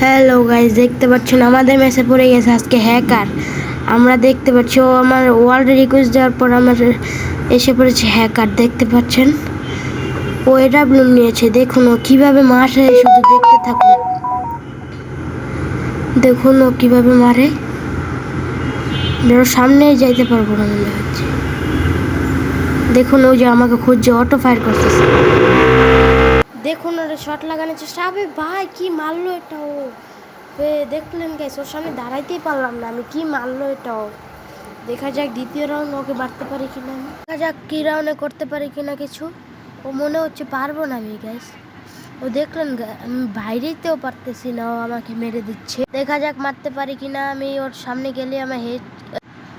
Hello guys, দেখতে পাচ্ছেন আমাদের মেসে পড়ে গেছে আজকে হ্যাকার। আমরা দেখতে পাচ্ছি ও আমার ওয়ার্ল্ড রিকোয়েস্ট দেওয়ার পর আমার এসে পড়েছে হ্যাকার। দেখতে পাচ্ছেন ও এটা ব্লুম নিয়েছে। দেখুন ও কিভাবে মারে, শুধু দেখতে থাকুন। দেখুন ও কিভাবে মারে, সামনেই যাইতে পারবো না মনে হচ্ছে। দেখুন ও যে আমাকে খুঁজছে, অটো ফায়ার করতেছে। দেখুন ওরা শট লাগানোর চেষ্টা। আবে ভাই কি মারলো এটা ও! দেখলেন গাইস, ওর সামনে দাঁড়াইতেই পারলাম না আমি। কি মারলো এটাও! দেখা যাক দ্বিতীয় রাউন্ড ওকে মারতে পারি কিনা আমি। দেখা যাক কি রাউন্ডে করতে পারি কিনা কিছু। ও মনে হচ্ছে পারবো না আমি গাইস। ও দেখলেন আমি বাইরেতেও পারতেছি না, ও আমাকে মেরে দিচ্ছে। দেখা যাক মারতে পারি কিনা আমি। ওর সামনে গেলে আমার হেড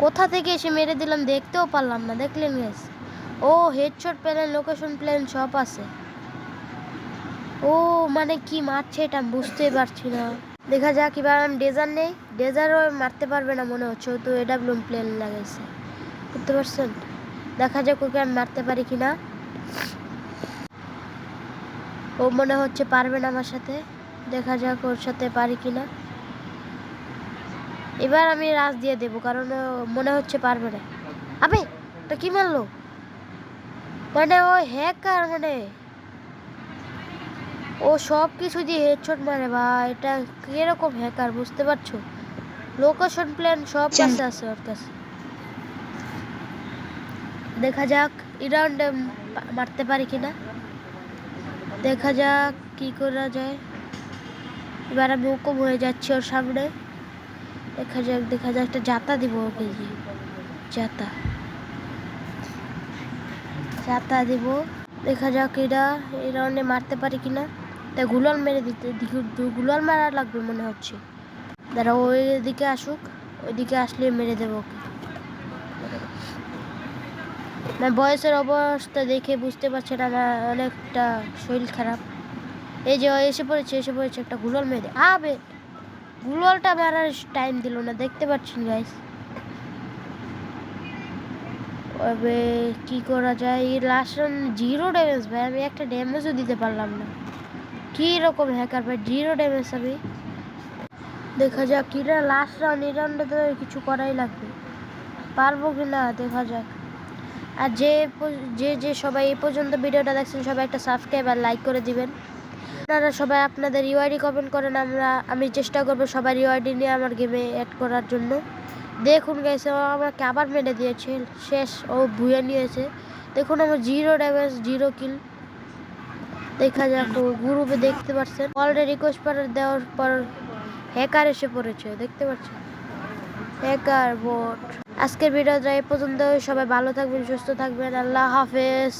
কোথা থেকে এসে মেরে দিলাম দেখতেও পারলাম না। দেখলেন গাইস, ও হেডশট প্লেন, লোকেশন প্লেন সব আছে। ও মানে কি মারছে এটা আমি বুঝতেই পারছি না। দেখা যাক এবার আমি ডেজার নেই। ডেজারও মারতে পারবে না মনে হচ্ছে, তো এটা ব্লুম প্লেন লাগাইছে, বুঝতে পারছেন। দেখা যাক ওকে আমি মারতে পারি কিনা। ও মনে হচ্ছে পারবে না আমার সাথে। দেখা যাক ওর সাথে পারি কিনা। এবার আমি রাজ দিয়ে দেবো, কারণ মনে হচ্ছে পারবে না। আবে এটা কি মারলো! মানে ও হ্যাকার, মানে ও সব কিছু দিয়ে হেডশট মারে ভাই। এটা কিরকম হ্যাকার বুঝতে পারছো? লোকেশন প্ল্যান সব কাছে আছে ওর কাছে। দেখা যাক এই রাউন্ডে মারতে পারি কিনা। দেখা যাক কি করা যায়। এবার আমি হুকুম হয়ে যাচ্ছি ওর সামনে। দেখা যাক একটা জাতা দিব ওকে। জাতা দিব। দেখা যাক এরা এই রাউন্ডে মারতে পারি কিনা। তাই গুলাল মেরে দিতে, গুলাল মারা লাগবে মনে হচ্ছে। দাঁড়া ওই দিকে আসুক, ওইদিকে আসলে মেরে দেবো ওকে। না বয়সের অবস্থা দেখে বুঝতে পারছেন আমার অনেকটা শরীর খারাপ। এই যে এসে পড়েছে একটা গুলাল মেরে। আবে গুলালটা মারার টাইম দিল না, দেখতে পাচ্ছেন গাইস। তবে কি করা যায়? এই লাস্ট রাউন্ড 0 ড্যামেজ ভাই, আমি একটা ড্যামেজও দিতে পারলাম না। কি রকম হ্যাকার ভাই, 0 ড্যামেজ আমি। দেখা যাক কি লাস্ট রাউন্ড, এই রাউন্ডে তো কিছু করাই লাগবে। পারবো কি না দেখা যাক। আর যে সবাই এই পর্যন্ত ভিডিওটা দেখছেন সবাই একটা সাবস্ক্রাইব আর লাইক করে দিবেন। আপনারা সবাই আপনাদের ইউআইডি কমেন্ট করেন, আমি চেষ্টা করবো সবার ইউআইডি নিয়ে আমার গেমে অ্যাড করার জন্য। দেখুন গেছে ও আমাকে আবার মেরে দিয়েছে, শেষ ও ভুয়ে নিয়েছে। দেখুন আমার 0 ড্যামেজ 0 কিল। দেখা যাক ও গ্রুপে দেখতে পাচ্ছেন অলরেডি রিকোয়েস্ট দেওয়ার পর হ্যাকার এসে পড়েছে, দেখতে পাচ্ছেন হ্যাকার বোট। আজকের ভিডিওটা এই পর্যন্ত। সবাই ভালো থাকবেন, সুস্থ থাকবেন। আল্লাহ হাফেজ।